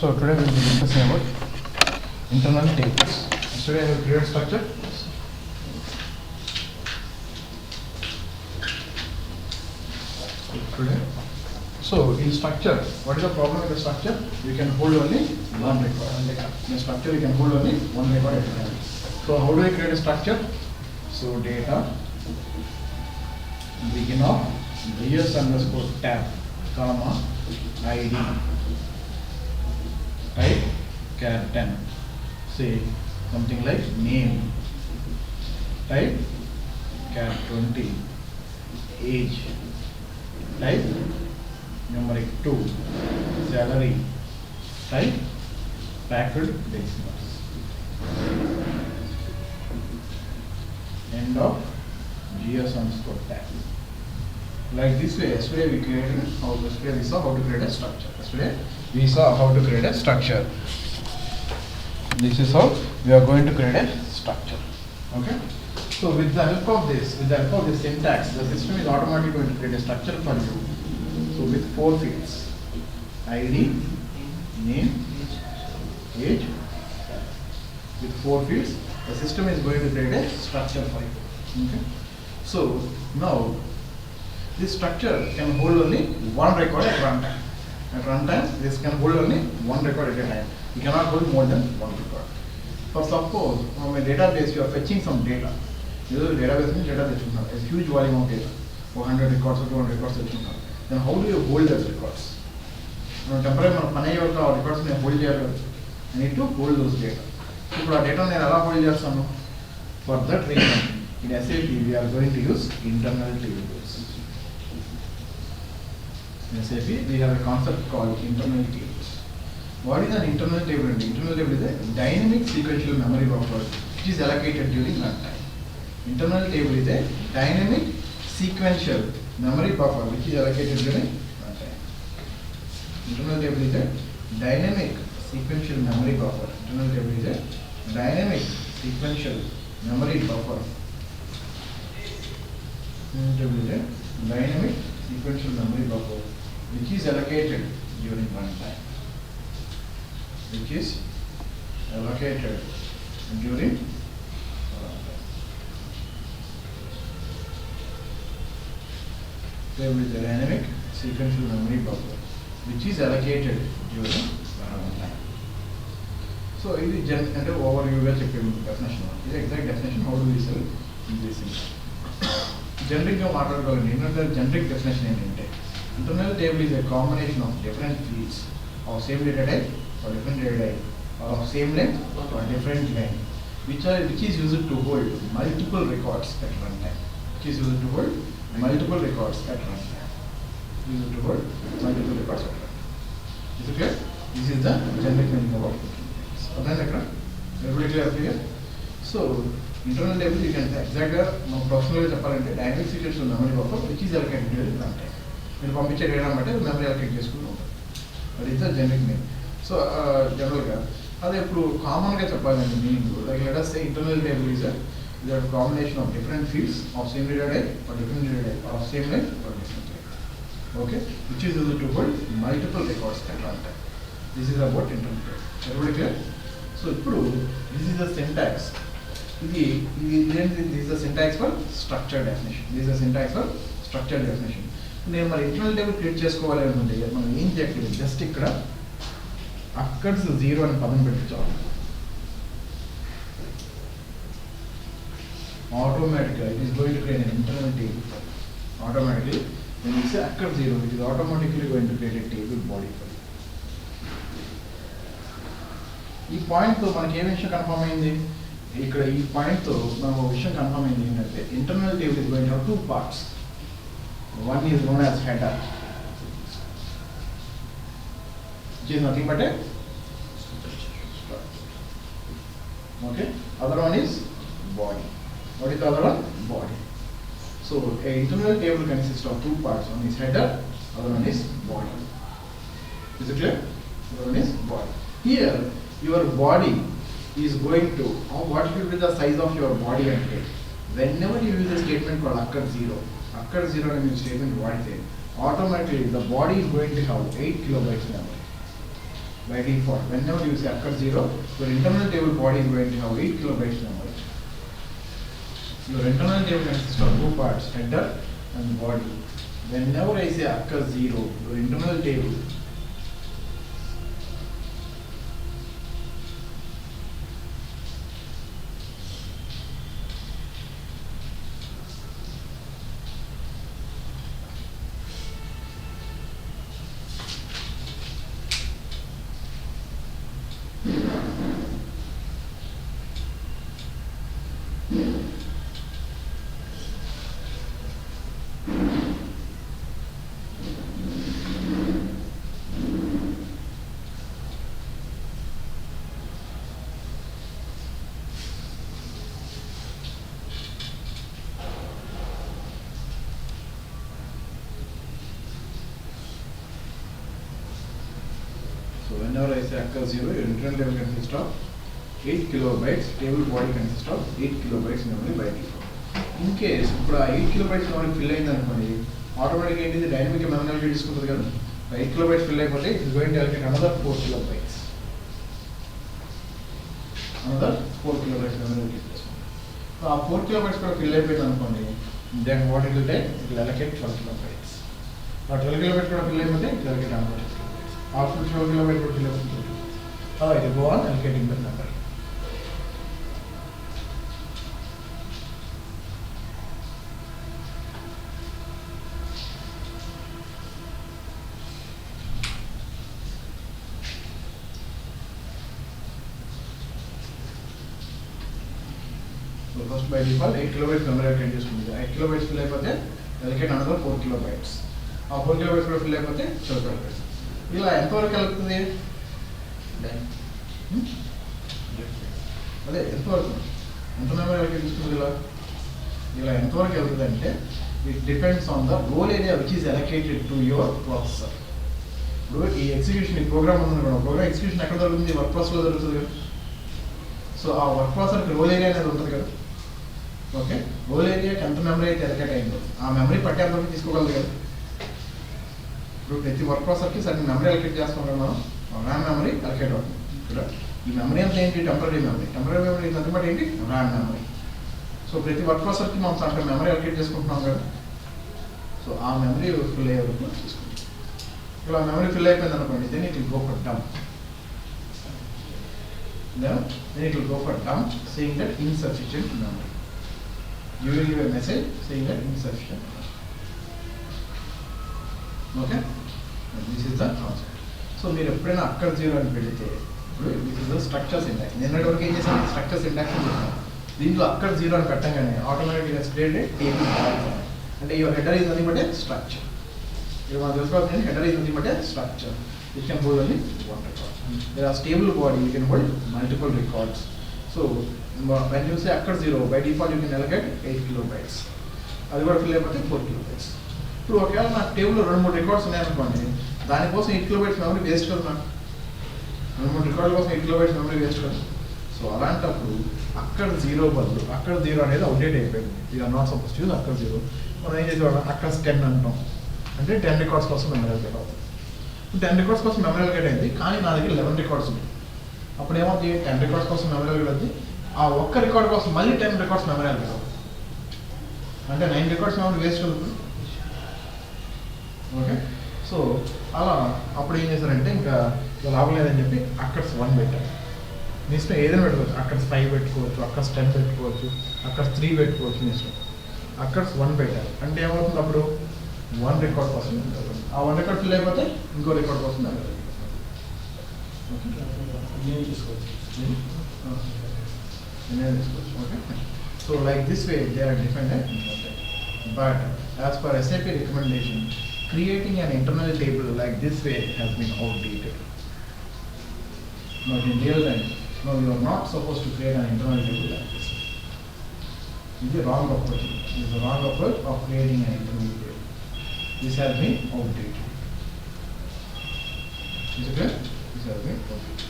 So today we will be discussing about internal tables. Today I will create structure. So in structure, what is the problem with the structure? We can hold only one record. In structure, we can hold only one record at a time. So how do I create a structure? So data begin of ds underscore tab comma id type char 10. Say something like name type char 20, age type numeric 2, salary type packed decimals. End of gs underscore tab. Like this way, yesterday we created yesterday we saw how to create a structure. Yesterday we saw how to create a structure. This is how we are going to create a structure. Okay. So with the help of this, syntax, the system is automatically going to create a structure for you. So with 4 fields, ID, name, age, with 4 fields, the system is going to create a structure for you. Okay. So now this structure can hold only one record at runtime. At runtime, this can hold only one record at a time. You cannot hold more than one record. For suppose from a database you are fetching some data. This is a database means data a huge volume of data, 400 records or 200 records. Then how do you hold those records? Temporary records may hold here. I need to hold those data. So data hold. For that reason, in SAP we are going to use internal tables. In SAP we have a concept called internal tables. What is an internal table? An internal table is a dynamic sequential memory buffer which is allocated during runtime. Internal table is a dynamic sequential memory buffer which is allocated during runtime. Internal table is a dynamic sequential memory buffer. Internal table is a dynamic sequential memory buffer. Internal table is a dynamic sequential memory buffer which is allocated during runtime. Which is allocated during table is a dynamic sequential memory buffer which is allocated during runtime. So this is an overview definition. This is exact definition. How do we sell this? Generic generic definition internal table is a combination of different fields of same data type or different data type, or of same length or different length, which is used to hold multiple records at runtime. Which is used to hold multiple records at runtime. Used to hold multiple records at runtime. Is it clear? This is the generic meaning about it. Everybody clear here? So internal table you can exactly personally dynamic sequential memory buffer which is allocated during runtime. When you data memory allocate that is the generic meaning. So general common meaning, like let us say internal table is a combination of different fields of same data type or different data type, of same length or different length. Okay, which is used to hold multiple records at runtime. This is about internal table. Everybody clear? So this is the syntax. This is the syntax for structured definition. This is the syntax for structured definition. నేను మరి internal table create చేసుకోవాలి అనుకుంటే మనం ఏం చేయట్లేదు, just ఇక్కడ occurs 0 అని పదం పెట్టించాలి. Automatically it is going to create an internal table. Automatically when you say occur 0, it is automatically going to create a table body for you. ఈ పాయింట్ తో మనకి ఏ విషయం కన్ఫర్మ్ అయింది? ఇక్కడ ఈ పాయింట్ తో మనం ఒక విషయం కన్ఫర్మ్ అయింది ఏంటంటే internal table is going to have 2 parts. One is known as header, which is nothing but a structure. Okay. Other one is body. What is the other one? Body. So a internal table consists of 2 parts. One is header, other one is body. Is it clear? Other one is body. Here your body is going to, what will be the size of your body and head? Whenever you use a statement called occur 0 in statement, what is it? Automatically the body is going to have 8 kilobytes memory. by default. Whenever you say occur 0, your internal table body is going to have 8 kilobytes memory. Your internal table consists of two parts, header and body. Whenever I say occur 0, your internal table whenever I say occur 0, your internal table consists of 8 kilobytes, table body consists of 8 kilobytes memory by default. In case, ఇప్పుడు ఆ 8 kilobytes memory fill అయింది అనుకోండి, ఆటోమేటిక్గా ఏంటిది dynamic memory allocate తీసుకుంటుంది కదా. 8 kilobytes fill అయిపోతే it is going to allocate another 4 kilobytes. Another 4 kilobytes memory allocate చేసుకుంటుంది. సో ఆ 4 kilobytes కూడా fill అయిపోయింది అనుకోండి, then what it will take? It will allocate 12 kilobytes. ఆ 12 kilobytes కూడా fill అయిపోతే it will allocate another 12 kilobytes. After 12 kilobytes would fill up. It will go on allocating the number. So first by default 8 kilobytes memory allocate చేసుకుంది. 8 kilobytes fill అయిపోతే allocate another 4 kilobytes. ఆ 4 kilobytes కూడా fill అయిపోతే 12 kilobytes. ఇలా ఎంతవరకు వెళ్తుంది? అదే ఎంతవరకు ఎంత మెమరీ allocate తీసుకుంది ఇలా ఎంతవరకు వెళ్తుంది అంటే it depends on the role area which is allocated to your processor. ఇప్పుడు ఈ ఎగ్జిక్యూషన్ ఈ ప్రోగ్రామ్ ఉంది కదా, ప్రోగ్రామ్ ఎగ్జిక్యూషన్ ఎక్కడ జరుగుతుంది? వర్క్ ప్రాసెస్లో జరుగుతుంది కదా. సో ఆ వర్క్ ప్రాసెసర్కి రోల్ ఏరియా అనేది ఉంటుంది కదా. ఓకే, రోల్ ఏరియాకి ఎంత మెమరీ అయితే అలొకేట్ అయిందో ఆ మెమరీ పట్టేంతవరకు తీసుకోగలదు కదా. ఇప్పుడు ప్రతి వర్క్ ప్రాసెసర్కి సర్టెన్ మెమరీ అలొకేట్ చేస్తున్నాం మనం, ర్యామ్ మెమరీ అలొకేట్ అవుతుంది ఇక్కడ. ఈ మెమరీ అంతా ఏంటి? Temporary memory. టెంపరీ మెమరీ అంతమాట ఏంటి? RAM memory. సో ప్రతి వర్క్ ప్రాసెసర్కి మనం సర్టెన్ మెమరీ అలొకేట్ చేసుకుంటున్నాం కదా. సో ఆ మెమరీ ఫిల్ అయ్యే వరకు తీసుకుంటాం. ఇలా మెమరీ ఫిల్ అయిపోయింది అనుకోండి, then it will go for dump. Then it will go for dump, saying that insufficient memory. You will give a message saying that insufficient memory. Okay, and this is the concept. So మీరు ఎప్పుడైనా అక్కర్ 0 అని పెడితే, ఇప్పుడు this is the structure syntax. నిన్నటి వరకు ఏం చేసాను? Structure syntax అని చెప్పాను. దీంట్లో అక్కర్ 0 అని పెట్టగానే ఆటోమేటిక్గా క్రియేటెడ్ టేబుల్ అంటే your header is nothing but A structure. ఇప్పుడు మనం తెలుసుకోవాల్సింది header is nothing but A structure. It can hold only one record. There are stable body, you can hold multiple records. So when you say occur 0, by default you can allocate 8 kilobytes. అది కూడా fill అయిపోతే 4 kilobytes. ఇప్పుడు ఒకవేళ నాకు టేబుల్లో 2-3 records ఉన్నాయనుకోండి, దానికోసం 8 kilobytes memory waste కదా. నాకు 2-3 రికార్డుల కోసం 8 kilobytes మెమరీ వేస్ట్ కదా. సో అలాంటప్పుడు అక్కర్ 0 బదులు అక్కర్ 0 అనేది అవుట్డేట్ అయిపోయింది. We're not suppose to use occur 0. మనం ఏం చేసేవాళ్ళం? అక్కర్ 10 అంటాం, అంటే 10 రికార్డ్స్ కోసం మెమరీ అలొకేట్ అవుతుంది. 10 రికార్డ్స్ కోసం మెమరీ అలొకేట్ అయింది, కానీ నా దగ్గర 11 రికార్డ్స్ ఉన్నాయి. అప్పుడు ఏమవుతుంది? 10 రికార్డ్స్ కోసం మెమరీ అలొకేట్ అవుతుంది, ఆ ఒక్క రికార్డ్ కోసం మళ్ళీ 10 రికార్డ్స్ మెమరీ అలొకేట్ అవుతుంది. అంటే 9 రికార్డ్స్ మెమరీ వేస్ట్ అవుతుంది. ఓకే, సో అలా అప్పుడు ఏం చేశారంటే ఇంకా లాభం లేదని చెప్పి అక్కర్స్ 1 పెట్టారు. మీ ఇష్టం ఏదైనా పెట్టుకోవచ్చు. అక్కర్స్ 5 పెట్టుకోవచ్చు, అక్కర్స్ 10 పెట్టుకోవచ్చు, అక్కర్స్ 3 పెట్టుకోవచ్చు, మీ ఇష్టం. అక్కర్స్ 1 పెట్టారు అంటే ఏమవుతుంది? అప్పుడు 1 రికార్డ్ కోసం ఆ 1 రికార్డ్ ఫిల్ అయిపోతే ఇంకో రికార్డ్ కోసం తీసుకోవచ్చు. Okay, so like this way they are defined and important. But as per SAP recommendation, creating an internal table like this way has been outdated. But in real time, no, you are not supposed to create an internal table like this. This is a wrong approach. This is a wrong approach of creating an internal table. This has been outdated. Is it clear? This has been outdated.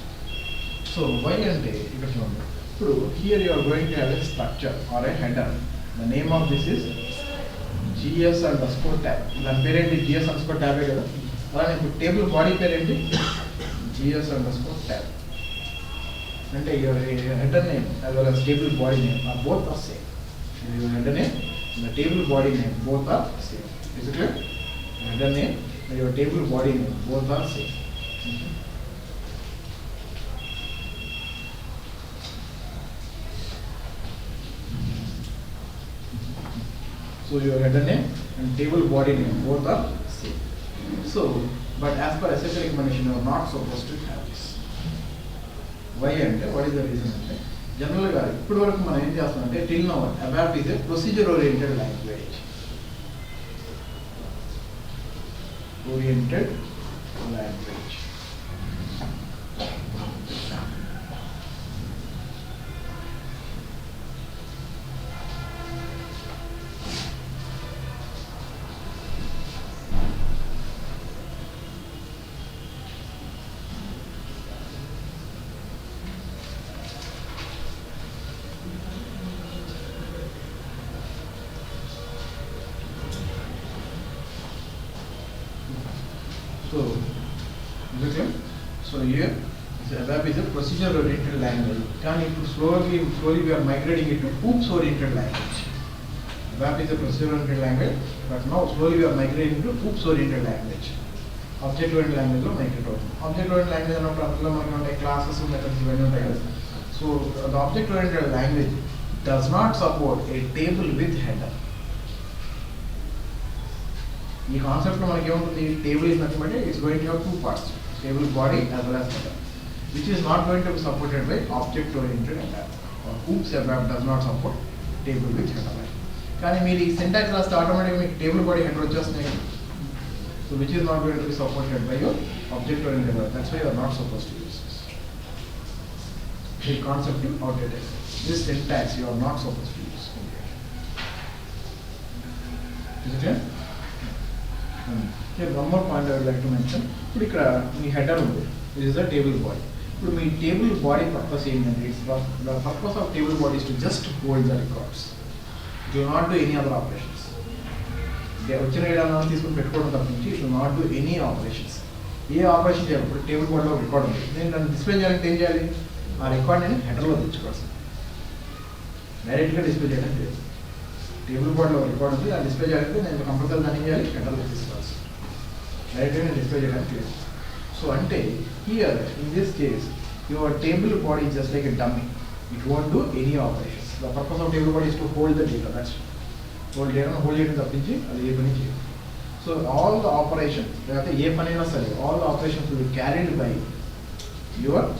So why ante ikkada chudandi. So here you are going to have a structure or a header. The name of this is GS_tab. దాని పేరేంటి? GS_tab కదా. అలానే ఇప్పుడు table body పేరేంటి? GS underscore tab. And your header name as well as table body name are both the same. Your header name and the table body name both are same. Is it clear? Header name and your table body name both are same. So your header name and table body name both are same. So, but as per SHA recommendation, you are not supposed to have this. Why and what is the reason? Generally, till now, ABAP is a procedure-oriented language. Oriented language. So here ABAP is a procedure-oriented language. Slowly we are migrating it to OOPS-oriented language. ABAP is a procedure-oriented language, but now slowly we are migrating to OOPS-oriented language. Object-oriented language lo migrate avuthundi. Object-oriented language annappudu manaki classes methods ivanni untayi kada. So the object-oriented language does not support a table with header. The concept of the table is nothing but it's going to have two parts, table body as well as header, which is not going to be supported by object-oriented ABAP. Or OOPS ABAP does not support table with header. Can you syntax automatically table body header just name? So which is not going to be supported by your object-oriented ABAP. That's why you are not supposed to use this. The concept is outdated. This syntax you are not supposed to use. Is it clear? Here one more point I would like to mention. Header this is a table body. Table body purpose the purpose of table body is to just hold the records. Do not do any other operations. It will not do any operations. This operation table body record then display record header directly display table board record display compulsory header directly display. So here in this case your table body is just like a dummy. It won't do any operations. The purpose of table body is to hold the data. That's hold data and hold it in the pinch. So all the operations, all the operations will be carried by your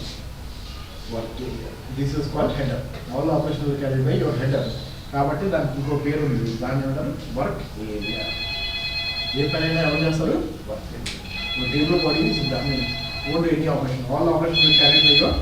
work area. This is called header. All the operations will be carried by your header. కాబట్టి దానికి ఇంకో పేరు ఉంది, దాన్ని ఏమంటారు work area. ఏ పనైనా ఎవరు చేస్తారు వర్క్ ఏరియా. టేబుల్ బాడీ దాన్ని own any operation all operation will carry by your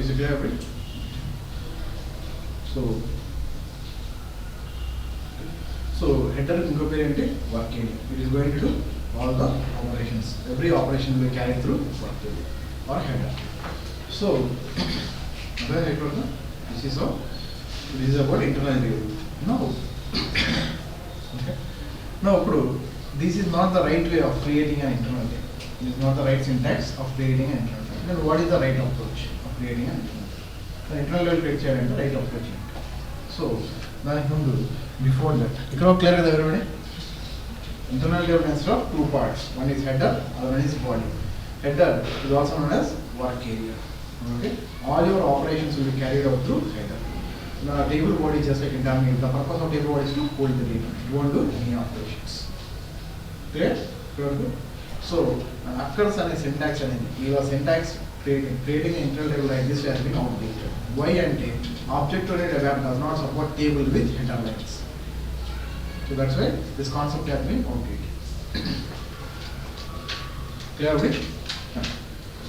is it clear? So header incorporated work area. It is going to do all the operations. Every operation will be carried through work area or header. So this is how. This is about internal view. Now, okay. Now, this is not the right way of creating an internal view. This is not the right syntax of creating an internal view. Then what is the right approach of creating an internal view? The internal level picture and the right approach. So, before that, clear everybody? Internal table consists of two parts. One is header, other one is body. Header is also known as work area. Okay, all your operations will be carried out through header. Now, table body is just like internal. The purpose of table body is to hold the data. You won't do any operations. Clear? So, occurs and syntax and your syntax creating an internal table like this has been outdated. Why and object-oriented web does not support table with header lines. So that's why this concept has been outdated. Clear with it?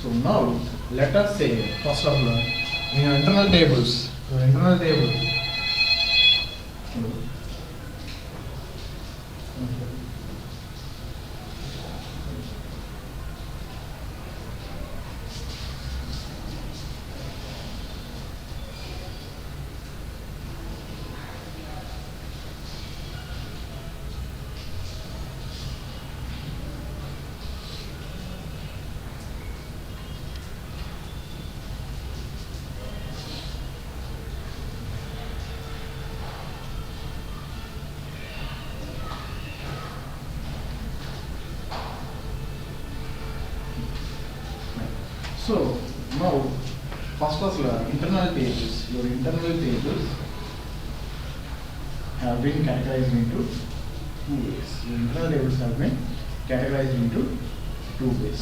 So now let us say first of all in your internal tables, so now first of all internal tables, your internal tables have been categorized into two ways. Your internal tables have been categorized into two ways.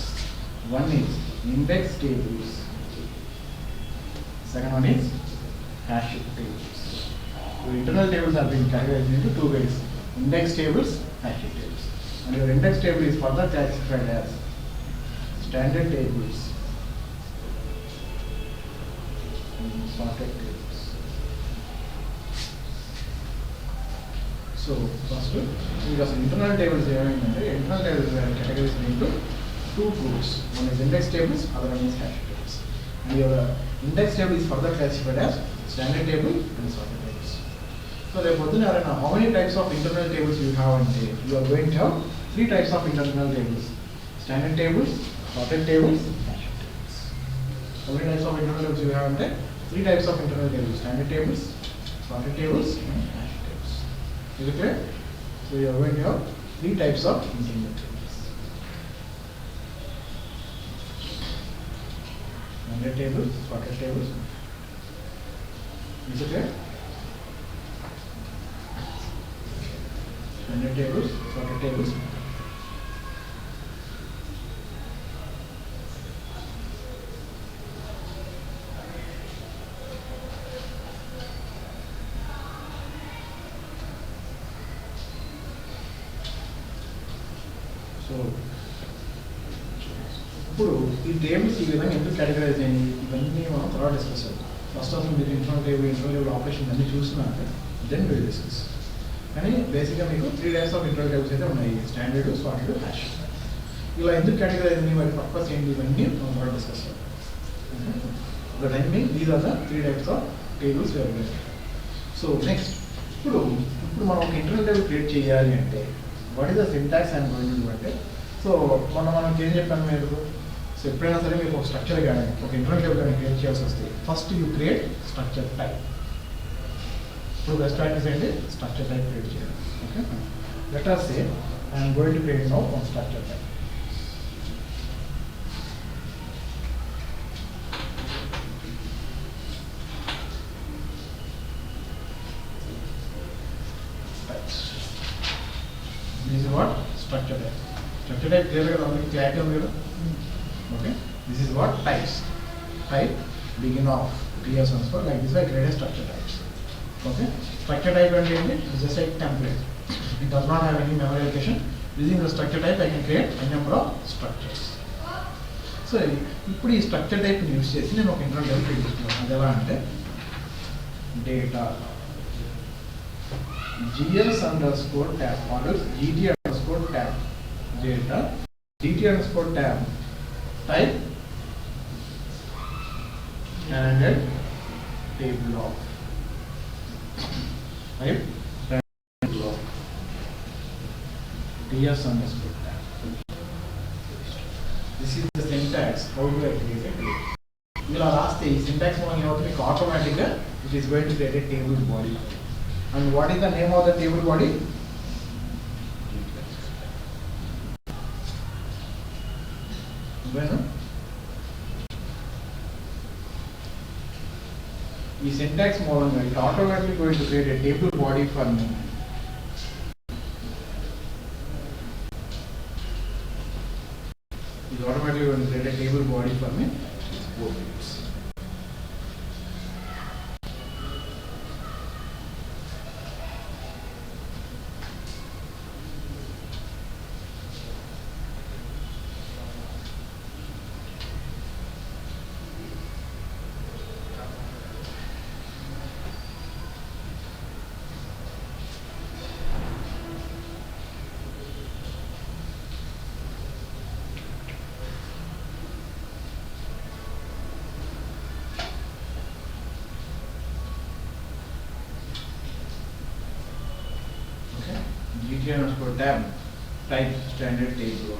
One is index tables, second one is hash tables. Your internal tables have been categorized into two ways: index tables, hash tables. And your index table is further classified as standard tables, sorted tables. So first, because internal tables internal tables are categorized into two groups. One is index tables, other one is hash tables. And your index table is further classified as standard table and sorted tables. So therefore, how many types of internal tables you have? And you are going to have three types of internal tables: standard tables, sorted tables, hash tables. How many types of internal tables you have? And three types of internal tables: standard tables, sorted tables, and hash tables. Is it clear? So you are going to have three types of internal tables: standard tables, sorted tables. Is it clear? Standard tables, sorted tables. ఇప్పుడు ఈ tables ఈ విధంగా ఎందుకు categorise అయ్యి ఇవన్నీ మనం తర్వాత discuss అవుతాం. ఫస్ట్ ఆఫ్ ఆల్ మీరు ఇంటర్నల్ టేబుల్ ఆపరేషన్ అన్నీ చూసినాక దెన్ విల్ డిస్కస్. కానీ బేసిక్గా మీకు three types of internal tables అయితే ఉన్నాయి: స్టాండర్డ్, సార్టెడ్, హ్యాష్. ఇలా ఎందుకు కేటగరైజ్ అయ్యింది, మరి పర్పస్ ఏంటి, ఇవన్నీ మనం తర్వాత డిస్కస్ అవుతాం. The time being these are the three types of tables available. So next ఇప్పుడు మనం ఒక ఇంటర్నల్ టేబుల్ క్రియేట్ చేయాలి అంటే what is the syntax and going to అంటే, సో మనం ఏం చెప్పాను మీరు, సో ఎప్పుడైనా సరే మీకు ఒక స్ట్రక్చర్ కానీ ఒక ఇంటర్నల్ టేబుల్ కానీ క్రియేట్ చేయాల్సి వస్తే first you create structure type. ఇప్పుడు బెస్ట్ ప్రాక్టీస్ ఏంటి, స్ట్రక్చర్ టైప్ క్రియేట్ చేయాలి. Okay, let us say I am going to create now one structure type. This is what structure type. Structure type clear ga already clarity undi kada. Okay, this is what types. Type begin of TS transfer like this I create a structure types. Okay, structure type ante enti is just like template. It does not have any memory allocation. Using the structure type I can create a number of structures. So ఇప్పుడు ఈ structure type use చేసి నేను ఒక internal type create చేస్తున్నాను. అది ఎలా అంటే data gs_tab models gt_tab data gt_tab type standard table of type table of ts_tab. This is the syntax. How do I create a table? ఇలా రాస్తే ఈ సింటాక్స్ మనం ఏమవుతుంది, మీకు ఆటోమేటిక్గా it is going to create a table body. And what is the name of the table body? ఈ syntax మూలంగా it automatically going to create a table body for me. It automatically going to create a table body for me. Four fields. GT_tab type standard table.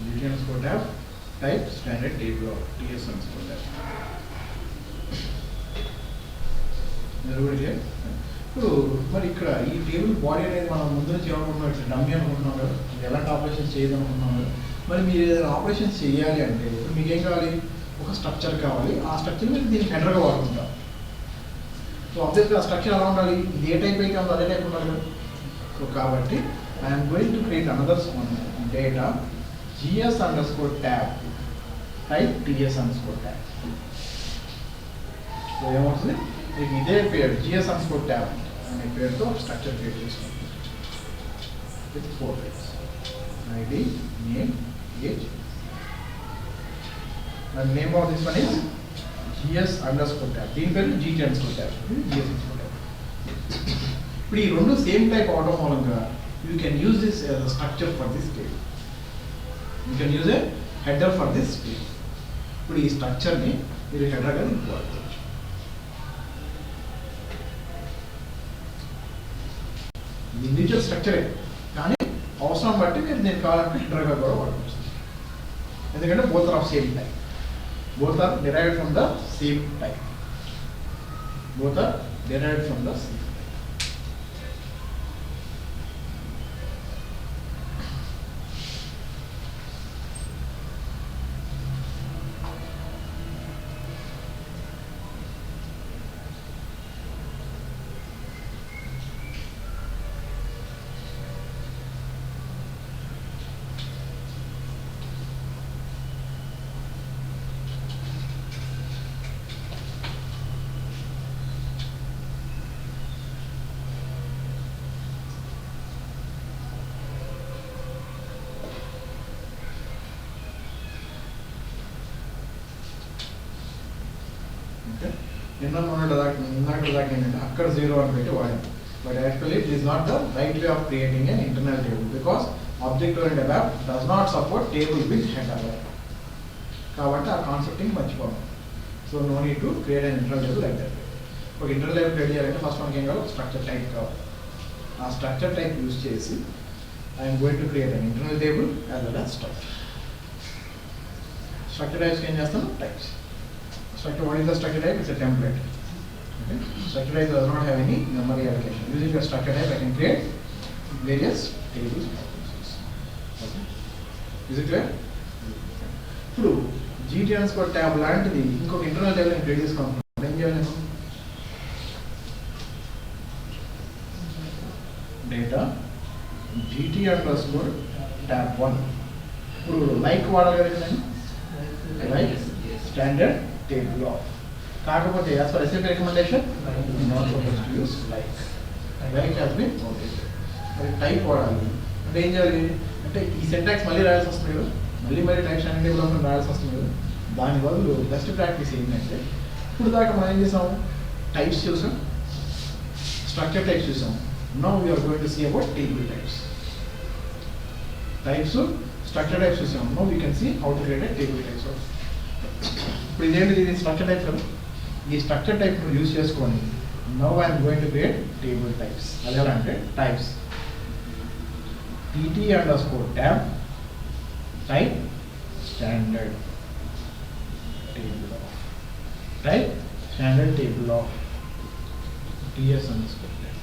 GT_tab type standard table of TS_tab. ఇప్పుడు మరి ఇక్కడ ఈ table body అనేది మనం ముందు చేయాలనుకుంటున్నాం, ఇట్లా dummy అనుకుంటున్నాం కదా, ఎలాంటి ఆపరేషన్స్ చేయదనుకుంటున్నాం కదా. మరి మీరు ఏదైనా ఆపరేషన్స్ చేయాలి అంటే ఇప్పుడు మీకు ఏం కావాలి, ఒక స్ట్రక్చర్ కావాలి. ఆ స్ట్రక్చర్ మీరు దీనికి హెడర్గా వాడుకుంటాం. సో ఆబ్వియస్గా ఆ స్ట్రక్చర్ ఎలా ఉండాలి, ఇది ఏ టైప్ అయితే ఉందో అదే టైప్ ఉండాలి కదా. సో కాబట్టి I'm going to create another one data GS_tab type TS_tab. So ఏమవుతుంది, మీకు ఇదే పేరు GS_tab అనే పేరుతో స్ట్రక్చర్ క్రియేట్ చేసుకుంటాం with 4 fields ID, name, age. And name of this one is GS_tab. దీని పేరు GT_tab. GS_tab. ఇప్పుడు ఈ రెండు సేమ్ టైప్ అవడం మూలంగా you can use this as a structure for this table. You can use a header for this table. ఇప్పుడు ఈ స్ట్రక్చర్ని మీరు హెడర్గా వాడుకోవచ్చు. ఇండివిజువల్ స్ట్రక్చరే, కానీ అవసరం బట్టి మీరు దీనికి కావాలంటే హెడర్గా కూడా వాడుకోవచ్చు. ఎందుకంటే both are of same type, both are derived from the same type. Both are derived from the same type. అక్కడ 0 అని పెట్టి వాడాం. But actually it is not the right way of creating an internal table because object oriented web does not support table with header. కాబట్టి ఆ కాన్సెప్టింగ్ మర్చిపోతాం. So no need to create an internal table like that. ఒక internal table create చేయాలంటే first మనకి ఏం కావాలి, structure type కావాలి. ఆ స్ట్రక్చర్ టైప్ యూజ్ చేసి I'm going to create an internal table as well as structure. Structure types ఏం చేస్తాను, types. Structure, what is the structure type? It's a template. Okay. Structure type does not have any memory allocation. Using the structure type, I can create various tables. Okay. Is it clear? ఇప్పుడు GT_tab లాంటిది ఇంకొక internal table create చేసుకుంటున్నాను. ఏం చేయాలి నేను, data GT_tab1. ఇప్పుడు like వాడాలి కదా నేను, లైక్ స్టాండర్డ్ table of. కాకపోతే as per SAP recommendation not supposed to use like has been noted. మరి టైప్ వాడాలి అంటే ఏం చేయాలి అంటే ఈ సింటాక్స్ మళ్ళీ రాయాల్సి వస్తుంది కదా, మళ్ళీ టైప్ స్టాండర్డ్ టేబుల్ ఆఫ్ రాయాల్సి వస్తుంది కదా. దాని బదులు బెస్ట్ ప్రాక్టీస్ ఏంటంటే ఇప్పుడు దాకా మనం ఏం చేసాము, టైప్స్ చూసాం, స్ట్రక్చర్ టైప్స్ చూసాం. Now we're going to see about table types. Types structure types చూసాం. Now we can see how to create a table types. ఇప్పుడు ఇదేంటిది, ఇది స్ట్రక్చర్ టైప్ కదా. ఈ స్ట్రక్చర్ టైప్ యూజ్ చేసుకొని now I'm going to create table types. అది ఎలా అంటే types TT_tab type standard table of, right? Standard table of TS underscore tab.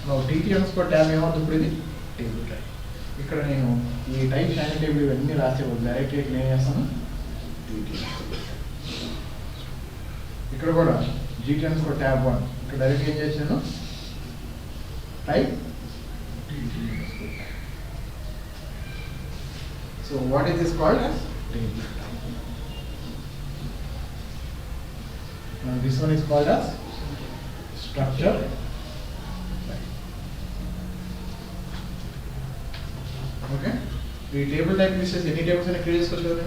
Now TT underscore tab ఏమవుతుంది ఇప్పుడు ఇది టేబుల్ టైప్. ఇక్కడ నేను ఈ టైప్ స్టాండర్డ్ టేబుల్ ఇవన్నీ రాసే డైరెక్ట్ నేను ఏం చేస్తాను TT ఇక్కడ కూడా GT underscore tab 1 ఇక్కడ డైరెక్ట్ ఏం చేశాను type TT underscore tab. So what is this called as table type? This one is called as structure type. Okay. The table type list is any tables in a create చేసుకోవచ్చు కదా.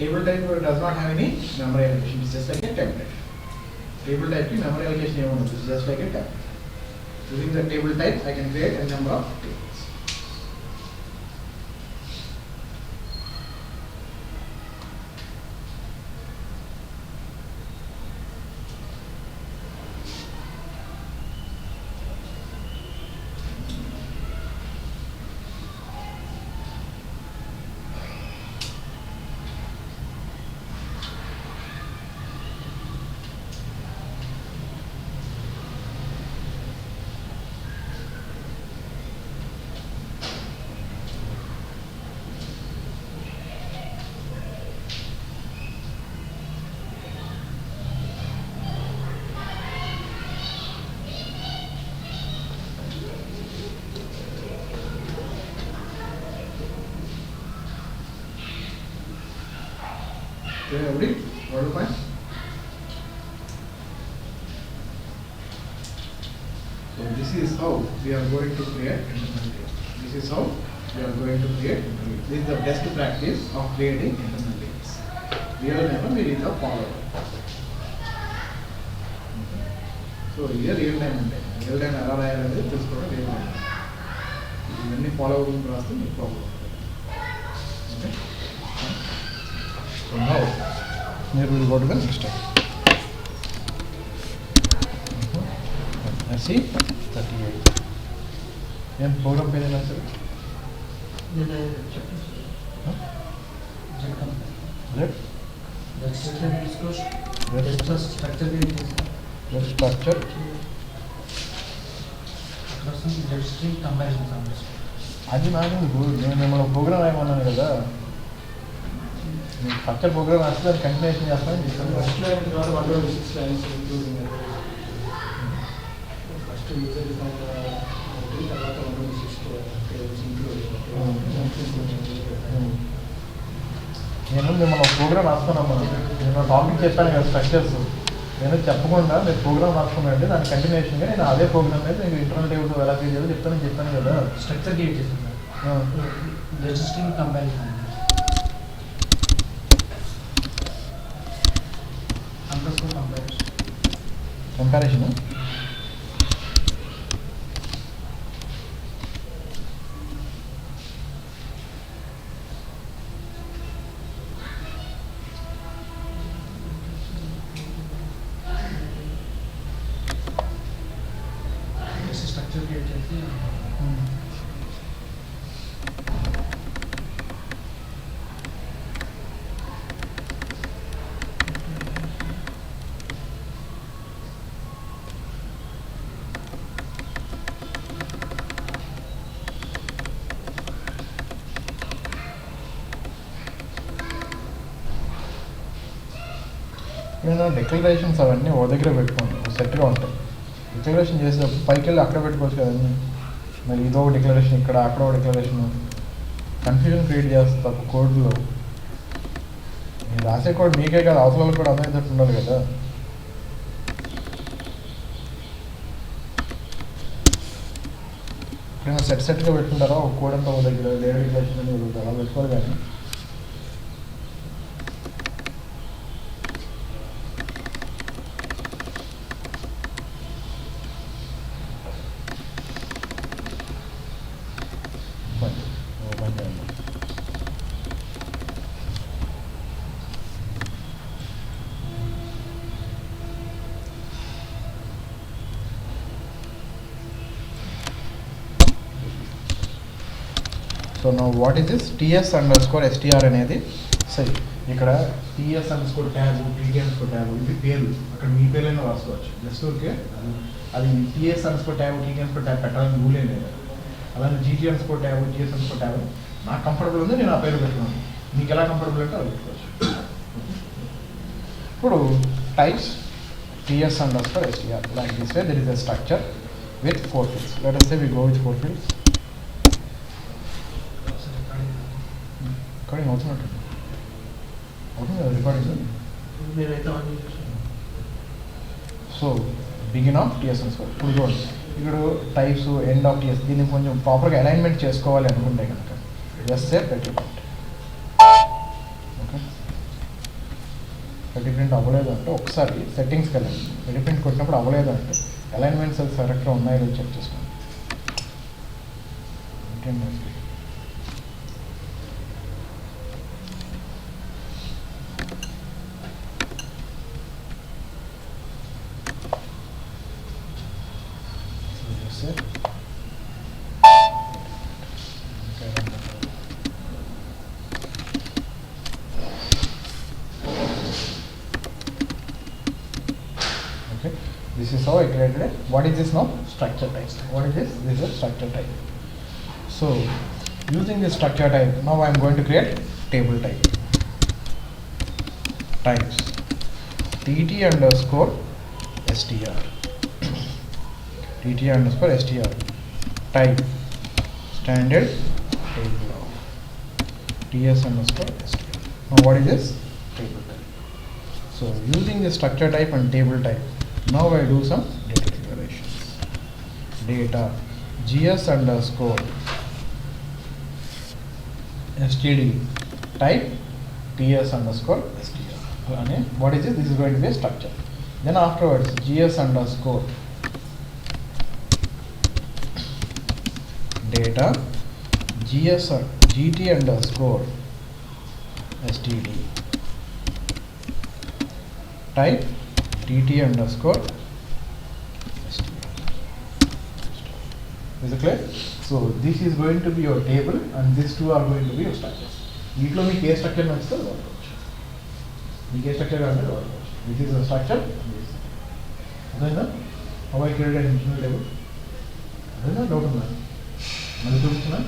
Table type does not have any memory allocation. It's just like a template. Table type ki memory allocation ఏముండదు. It's just like a template. Using the table type, I can create a number of tables. Okay, everybody, what do you find? So this is how we are going to create internal tables. This is how we are going to create. This is the best practice of creating internal tables. Real time we need to follow. So here real time అంటే real time ఎలా రాయాలనేది తెలుసుకోవడం real time. ఇవన్నీ follow అవ్వడం రాస్తే మీకు problem. Okay. So now, here we will go to the next step. Let's see, 38. Then program page is sir. Structure. అది నాకు నేను ప్రోగ్రామ్ రాయమన్నాను కదా. స్ట్రక్చర్ ప్రోగ్రామ్ రాస్తే దాన్ని కంటిన్యూషన్ చేస్తాను ఫస్ట్ యూజర్ తర్వాత నేను మిమ్మల్ని ఒక ప్రోగ్రామ్ రాస్తున్నాను. నేను టాపిక్ చెప్పాను కదా స్ట్రక్చర్స్, నేను చెప్పకుండా మీరు ప్రోగ్రామ్ రాసుకున్నానంటే దాని కంటిన్యూషన్గా నేను అదే ప్రోగ్రామ్ అయితే మీకు ఇంటర్నల్ టేబుల్స్ ఎలా క్రియేట్ చేయాలో చెప్పాను కదా. స్ట్రక్చర్ క్రియేట్ చేస్తాను, registering comparison comparison structure create చేసి నేను డిక్లరేషన్స్ అవన్నీ ఓ దగ్గర పెట్టుకోండి, సెట్గా ఉంటాయి. డిక్లరేషన్ చేసేటప్పుడు పైకి వెళ్ళి అక్కడ పెట్టుకోవచ్చు కదండి. మరి ఇదో ఒక డిక్లరేషన్ ఇక్కడ, అక్కడ ఒక డిక్లరేషన్, కన్ఫ్యూజన్ క్రియేట్ చేస్తుంది తప్ప కోడ్లో. మీరు రాసే కోడ్ మీకే కదా, అవసరాలు కూడా అర్థమయ్యేటట్టు ఉండాలి కదా. ఎప్పుడైనా సెట్గా పెట్టుకుంటారా ఒక కోడ్ అంతా ఒక దగ్గర, లేడర్ డిక్లరేషన్ అని అలా పెట్టుకోవాలి. కానీ so no what is this TS underscore STR అనేది సరే ఇక్కడ TS underscore tab TT underscore tab ఇది పేరు అక్కడ మీ పేరైనా రాసుకోవచ్చు జస్ట్ ఓకే అది TS underscore tab TT underscore tab పెట్టాలని రూల్ ఏం లేదు అలానే GT underscore tab GS underscore tab నాకు కంఫర్టబుల్ ఉంది నేను ఆ పేరు పెట్టుకున్నాను మీకు ఎలా కంఫర్టబుల్ అంటే అది పెట్టుకోవచ్చు ఇప్పుడు types ts underscore str like this way there is a structure with 4 fields. Let us say we go with 4 fields. Recording also not recording. So begin of ts underscore ఇప్పుడు చూడండి ఇక్కడ టైప్స్ ఎండ్ ఆఫ్ ts దీన్ని కొంచెం ప్రాపర్గా alignment చేసుకోవాలి అనుకుంటే కనుక just say పెట్టి పెట్టి ప్రింట్ అవ్వలేదు అంటే ఒకసారి సెట్టింగ్స్కి వెళ్ళండి పెట్టి ప్రింట్ కొట్టినప్పుడు అవ్వలేదు అంటే అలైన్మెంట్స్ అది కరెక్ట్గా ఉన్నాయో చెక్ చేసుకోండి Okay, this is how I created it. What is this now? Structure type. What is this? This is a structure type. So using this structure type, now I am going to create table type. Types tt underscore str tt underscore str type standard table of ts underscore str. Now what is this? Table type. So using the structure type and table type, now I do some data declarations. Data gs underscore std type ts underscore str. What is this? This is going to be a structure. Then afterwards gs underscore data gt underscore std type tt underscore str. Is it clear? So this is going to be your table and these two are going to be your structures. దీంట్లో మీకు ఏ structure నచ్చితే వాడుకోవచ్చు మీకు ఏ structure కావాలంటే వాడుకోవచ్చు this is the structure అదేనా how I created internal table అదేనా doubt ఉందా మళ్ళీ చూపిస్తున్నా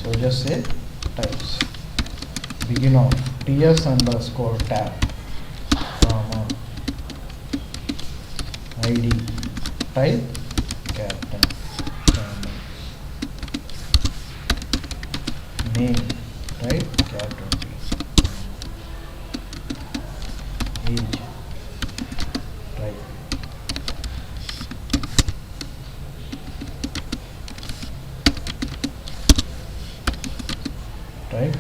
So just say types begin of ts underscore tab comma id type captain channel name type capital T age type type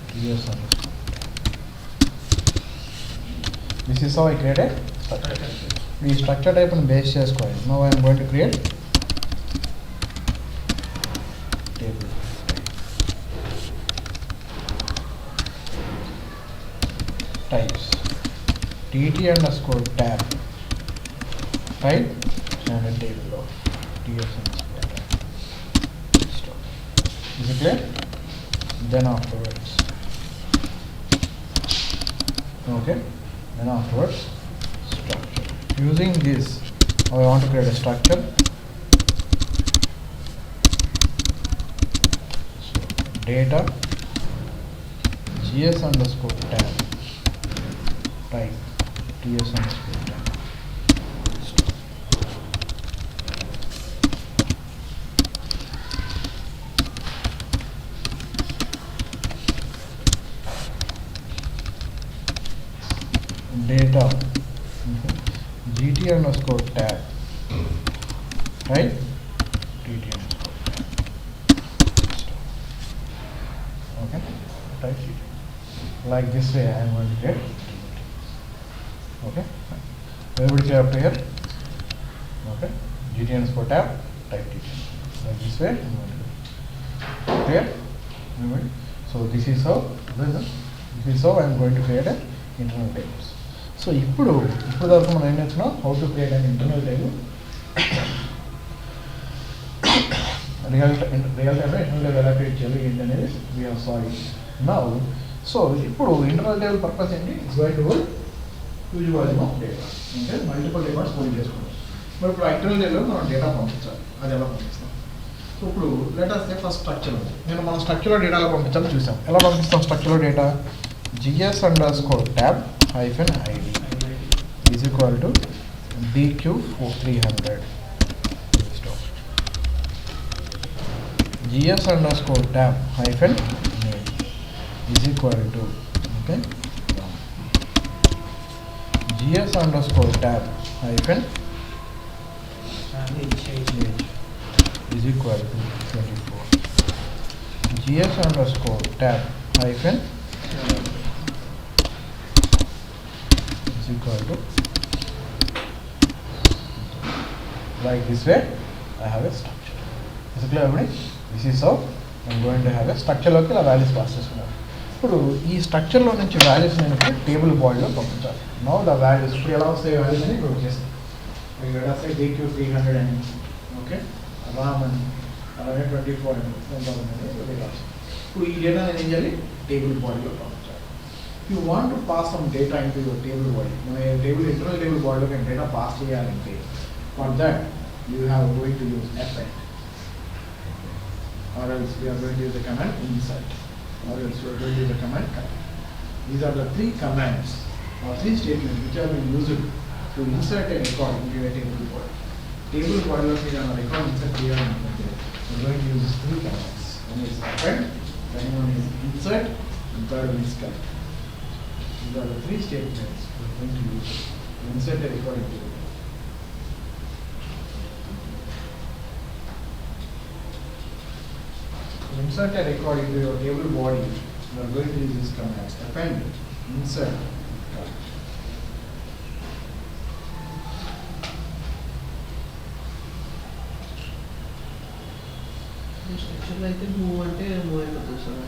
ts underscore. This is how I created structure type. The structure type and base చేసుకోవాలి. Now I am going to create table types tt underscore tab type standard table of ts underscore tab. Stop. Is it clear? Then afterwards, okay, then afterwards structure. Using this I want to create a structure. So data gs underscore tab type ts underscore tab. data gt underscore tab, right? gt underscore tab. Okay, type gt. Like this way I am going to get. Okay, everybody clear up to here? Okay, gt underscore tab, type gt. Like this way I am going to get. Clear? Everybody? So this is how I am going to create an internal tables. So ఇప్పుడు దాకా మనం ఏం నేర్చుకున్నాం, how to create an internal table. Real టైంలో internal table ఎలా create చేయాలి ఏంటి అనేది we have saw it now. So ఇప్పుడు ఇంటర్నల్ టేబుల్ పర్పస్ ఏంటి, it's going to work huge volume of data, అంటే మల్టిపుల్ డేటాస్ పోల్ చేసుకుంటాం. మరి ఇప్పుడు ఇంటర్నల్ టేబుల్లో మనం డేటా పంపించాలి, అది ఎలా పంపిస్తాం? సో ఇప్పుడు లెటర్స్ ఫస్ట్ స్ట్రక్చర్ ఉంది, నేను మన స్ట్రక్చర్లో డేటా ఎలా పంపించాలో చూసాం. ఎలా పంపిస్తాం స్ట్రక్చర్లో data? gs underscore tab hyphen id is equal to dq300. gs underscore tab hyphen name is equal to, okay, gs underscore tab hyphen is equal to 24. gs underscore tab hyphen is equal to, like this way I have a structure. Is it clear everybody? This is how I am going to have a structure లోకి ఇలా values pass చేసుకున్నాను. ఇప్పుడు ఈ స్ట్రక్చర్లో నుంచి values నేను table బాడీలో పంపించాలి. Know the values ఇప్పుడు ఎలా వస్తాయి వాల్యూస్ అని ఇప్పుడు వచ్చేస్తాయి. వస్తాయి DQ300 అని, ఓకే, రామ్ అని, అలాగే 24 అని, 1000 అని ఇప్పుడు ఈ డేటా నేను ఏం చేయాలి, టేబుల్ బాడీలో పంపించాలి. You want to pass some data into your table body, మన టేబుల్ ఇంటర్నల్ టేబుల్ బాడీలో నేను డేటా పాస్ చేయాలంటే for that you have going to use append, or else we are going to use the command insert, or else we are going to use the command cut. These are the three commands or three statements which have been used to insert a record into a table body. Table body of the record insert here and there. We are going to use these three commands. One is append, second one is insert, and third one is cut. These are the three statements we are going to use to insert a record into a table. Insert a record into your table body, you are going to use this command: append, insert, cut. స్ట్రక్చర్లో అయితే move అంటే move అయిపోతుంది sir.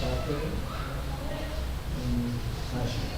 Software fashion.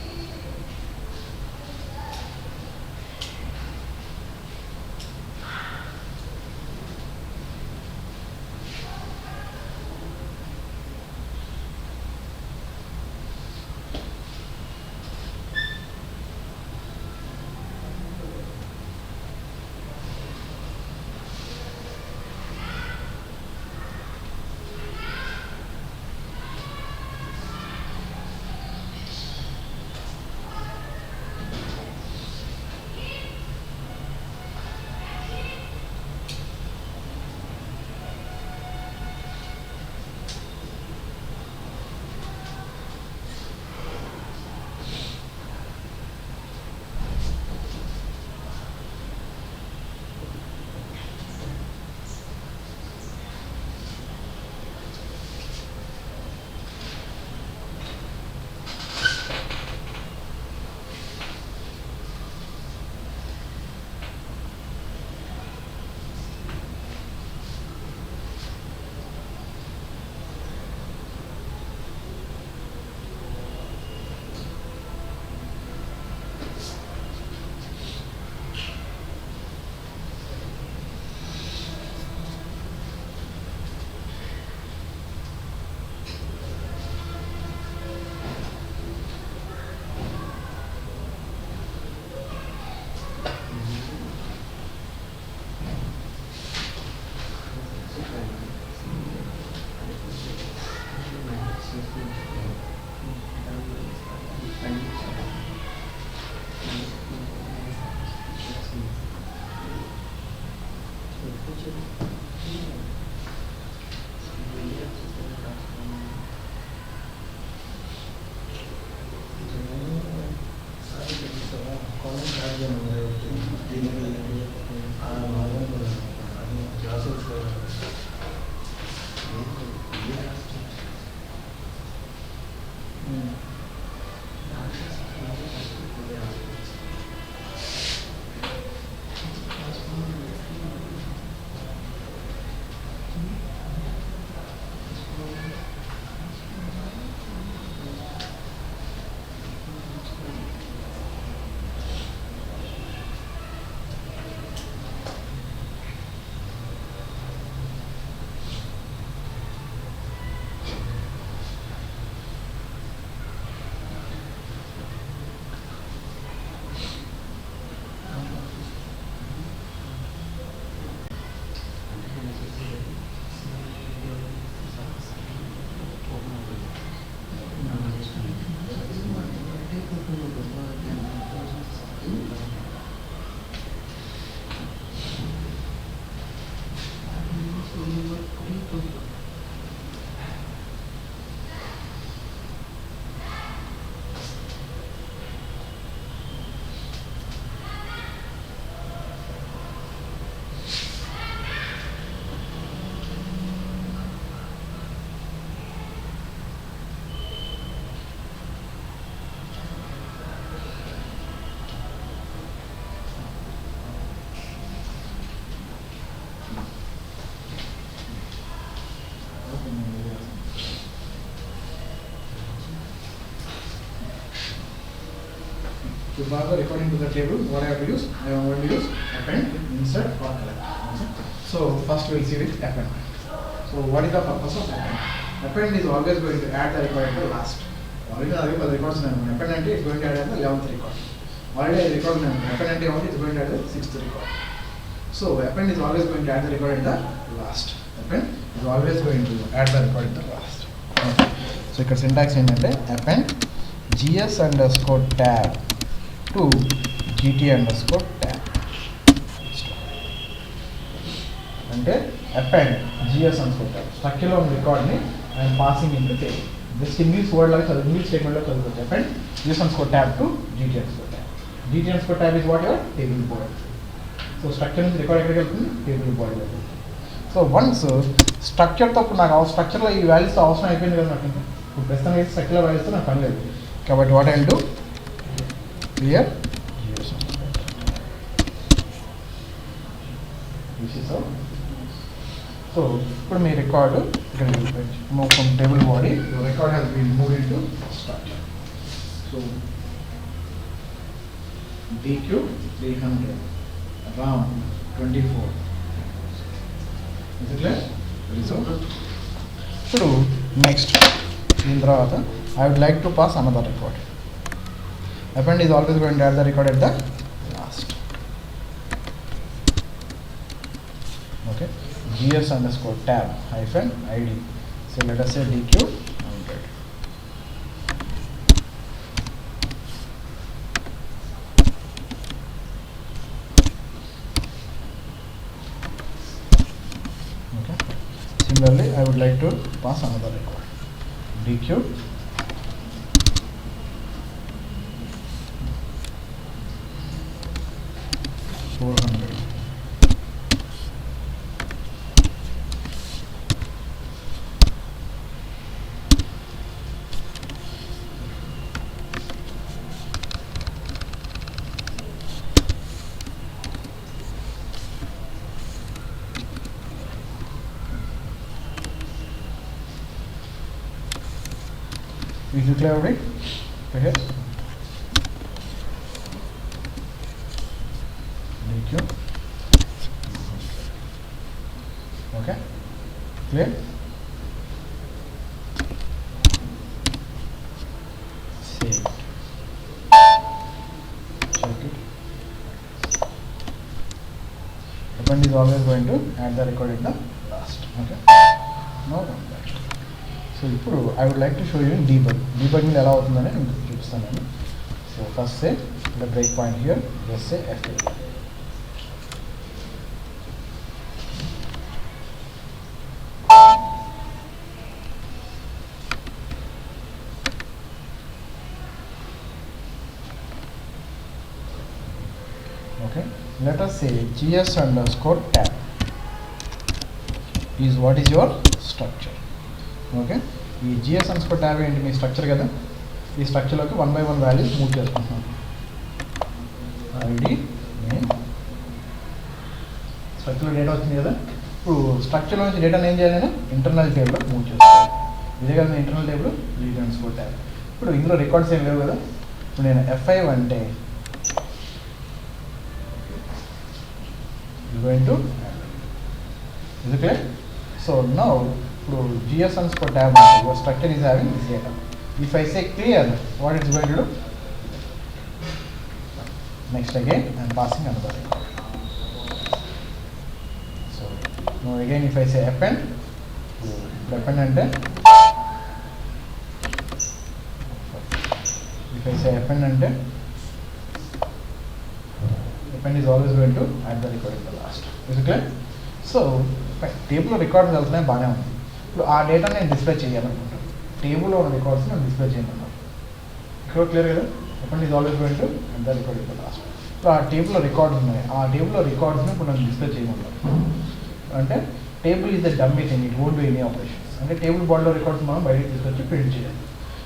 To pass the recording to the table, what I have to use? I am going to use append, insert or collect. Okay. So first we will see with append. So what is the purpose of append? Append is always going to add the record at the last. Already the records append is going to add the 11th record. Already record append is going to add the 6th record. So append is always going to add the record at the last. Append is always going to add the record at the last. Okay. So ఇక్కడ syntax ఏంటంటే append gs underscore tab to gt underscore tab. అంటే append gs underscore tab structure లో record ని I am passing into table. This English word like English statement లో చదువుకోవచ్చు. append gs underscore tab to gt underscore tab. gt underscore tab is what your table body. So structure నుంచి record ఎక్కడికి వెళ్తుంది? table body లో. So once స్ట్రక్చర్తో నాకు స్ట్రక్చర్లో ఈ వాల్యూస్తో అవసరం అయిపోయింది కదా నాకు. ఇప్పుడు ప్రస్తుతం అయితే స్ట్రక్చర్ వాల్యూస్తో నాకు పని లేదు. కాబట్టి what I will do here this is how so ఇప్పుడు మీ రికార్డు ఇక్కడ move from table body record has been move into structure. So DQ 300, RAM 24. Is it clear? So, ఇప్పుడు నెక్స్ట్ దీని తర్వాత I would like to pass another record. Append is always going to add the record at the last. Okay. GS underscore tab hyphen ID. So let us say DQ 100. Okay. Similarly, I would like to pass another record. DQ 400. Is it clear already? Okay. DQ. Okay. Clear? Save. Check it. Append is always going to add the record at the last. Okay. Now come back. So ఇప్పుడు I would like to show you in debug. Debugging ఎలా అవుతుందని నేను చూపిస్తాను నేను. So first say the break point here, just say F8. Okay, let us say GS underscore tab is what is your structure. Okay, ఈ GS underscore tab ఏంటి? మీ structure కదా. ఈ స్ట్రక్చర్లోకి 1 by 1 values move చేసుకుంటున్నాం. ఐడి నేమ్ స్ట్రక్చర్లో డేటా వచ్చింది కదా. ఇప్పుడు స్ట్రక్చర్లో నుంచి డేటాను ఏం చేయాలి? నేను ఇంటర్నల్ టేబుల్లో మూవ్ చేసుకోవాలి. ఇదే కదా మీ internal table GS underscore tab. ఇప్పుడు ఇందులో రికార్డ్స్ ఏం లేవు కదా. ఇప్పుడు నేను F5 అంటే going to is it clear? So now ఇప్పుడు GS underscore tab your structure is having this data. If I say clear, what it's going to do? Next again I am passing another record. So now again if I say append, append and then if I say append and then append is always going to add the record in the last. Is it clear? So టేబుల్లో records వెళ్తున్నాయి, బాగానే ఉంది. ఇప్పుడు ఆ data నేను display చేయాలనుకుంటాను. టేబుల్లో ఉన్న records నేను డిస్ప్లే చేయమన్నాను. ఇక్కడ క్లియర్ కదా. అప్పుడు is always going to and the record in the last. ఇప్పుడు ఆ టేబుల్లో రికార్డ్స్ ఉన్నాయి. ఆ టేబుల్లో రికార్డ్స్ని ఇప్పుడు నేను డిస్ప్లే చేయమన్నాను. అంటే table is the dummy thing, it won't do any operations. అంటే టేబుల్ బాడీలో రికార్డ్స్ మనం బయటకు తీసుకొచ్చి ప్రింట్ చేయాలి.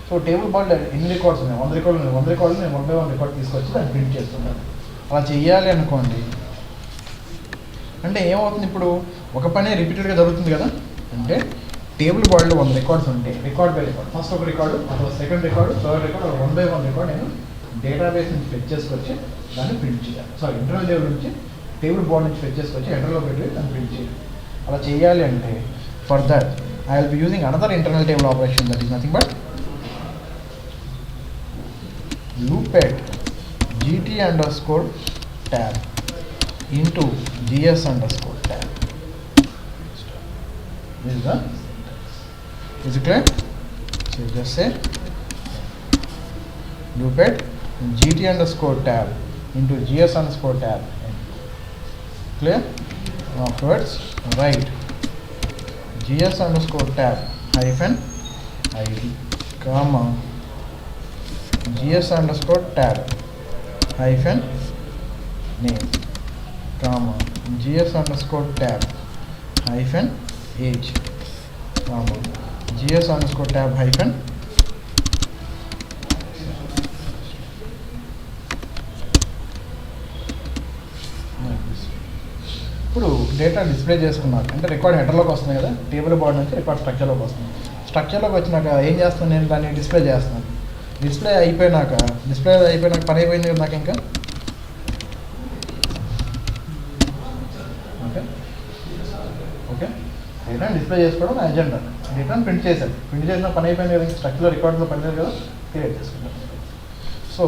సో టేబుల్ బాడీలో ఎన్ని రికార్డ్స్ ఉన్నాయి? 100 రికార్డులు ఉన్నాయి. 100 రికార్డులు నేను 1 by 1 రికార్డ్ తీసుకొచ్చి దాన్ని ప్రింట్ చేస్తున్నాను. అలా చేయాలి అనుకోండి అంటే ఏమవుతుంది? ఇప్పుడు ఒక పనే రిపీటెడ్గా జరుగుతుంది కదా. అంటే టేబుల్ బాడీలో 100 రికార్డ్స్ ఉంటే రికార్డ్ బై రికార్డ్, ఫస్ట్ ఒక రికార్డు, అప్పుడు second record, third record, 1 by 1 record నేను డేటాబేస్ నుంచి ఫెచ్ చేసుకొచ్చి దాన్ని ప్రింట్ చేయాలి. సో ఇంటర్నల్ టేబుల్ నుంచి టేబుల్ బాడీ నుంచి ఫెచ్ చేసుకొచ్చి ఎంటర్లో పెట్టి దాన్ని ప్రింట్ చేయాలి. అలా చేయాలి అంటే for that I will be using another internal table operation that is nothing but loopet gt underscore tab into gs underscore tab. This is the, is it clear? So just say loopet gt underscore tab into gs underscore tab. Clear? Afterwards write gs underscore tab hyphen id comma gs underscore tab hyphen name comma gs underscore tab hyphen age comma gs underscore tab hyphen like this. ఇప్పుడు data display చేసుకున్నాక అంటే record హెడర్లోకి వస్తుంది కదా, table board నుంచి record స్ట్రక్చర్లోకి వస్తుంది. స్ట్రక్చర్లోకి వచ్చినాక ఏం చేస్తాను, నేను దాన్ని డిస్ప్లే చేస్తున్నాను. డిస్ప్లే అయిపోయినాక పని అయిపోయింది కదా నాకు ఇంకా. ఓకే ఓకే డేటాను డిస్ప్లే చేసుకోవడం నా ఎజెండా. డేటాను ప్రింట్ చేశాను, ప్రింట్ చేసిన పని అయిపోయింది కదా, స్ట్రక్చర్లో రికార్డులో పని లేదు కదా, క్రియేట్ చేసుకుంటాను. సో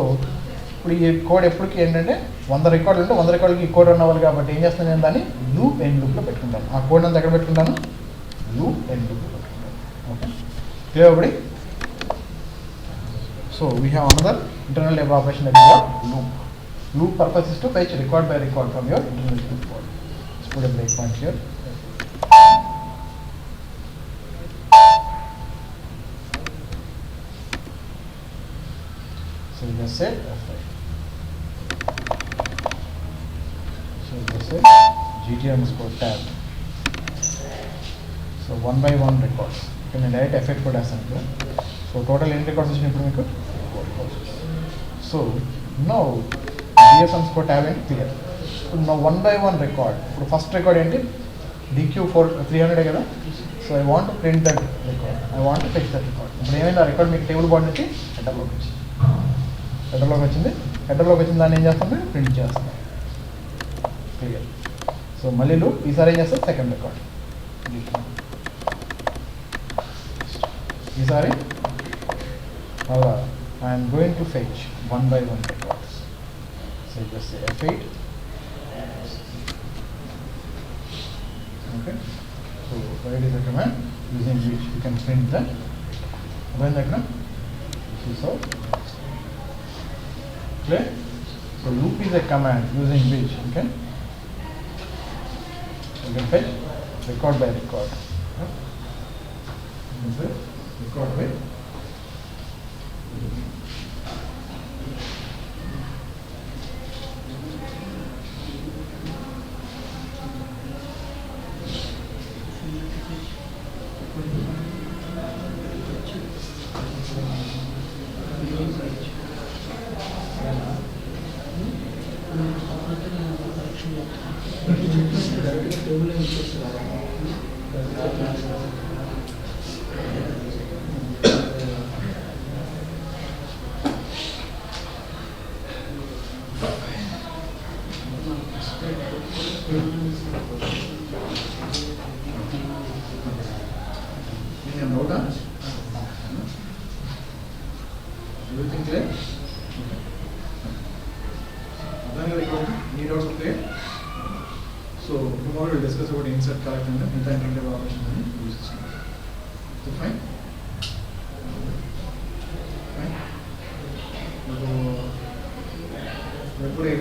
ఇప్పుడు ఈ కోడ్ ఎప్పటికి ఏంటంటే 100 రికార్డులు ఉంటే 100 రికార్డులకి ఈ కోడ్ రన్ అవ్వాలి కాబట్టి ఏం చేస్తాను, నేను దాన్ని లూప్ ఎండ్ లూప్లో పెట్టుకుంటాను. ఆ కోడ్ అంతా ఎక్కడ పెట్టుకుంటాను, లూప్ ఎండ్ లూప్లో పెట్టుకుంటాను. Okay clear everybody? So we have another internal data operation that is called loop. Loop purpose is to fetch record by record from your internal loop code. Let's put a breakpoint here. So we just say F5. So we just say GT_tab. So 1 by 1 records. You can direct F8 code as well. So total n records is ఇప్పుడు so no GS_tab ఏంటి clear. ఇప్పుడు నా 1 by 1 record, ఇప్పుడు first record ఏంటి DQ300 కదా. So I want to print that record, I want to fetch that record. ఇప్పుడు ఏమైంది, ఆ రికార్డ్ మీకు టేబుల్ బార్డ్ నుంచి హెడర్లోకి వచ్చింది. హెడర్లోకి వచ్చింది దాన్ని ఏం చేస్తుంది, ప్రింట్ చేస్తుంది. క్లియర్. సో మళ్ళీ ఈసారి ఏం చేస్తుంది, సెకండ్ రికార్డ్. ఈసారి I am going to fetch 1 by 1 records. So just say F8. Okay. So write is a command using which you can print that. When the command, this is all clear. So loop is a command using which you can fetch record by record. Record by everything clear? Any doubts clear? So tomorrow we'll discuss about insert, collect and interactive operation and use system. So fine? Fine? We'll put it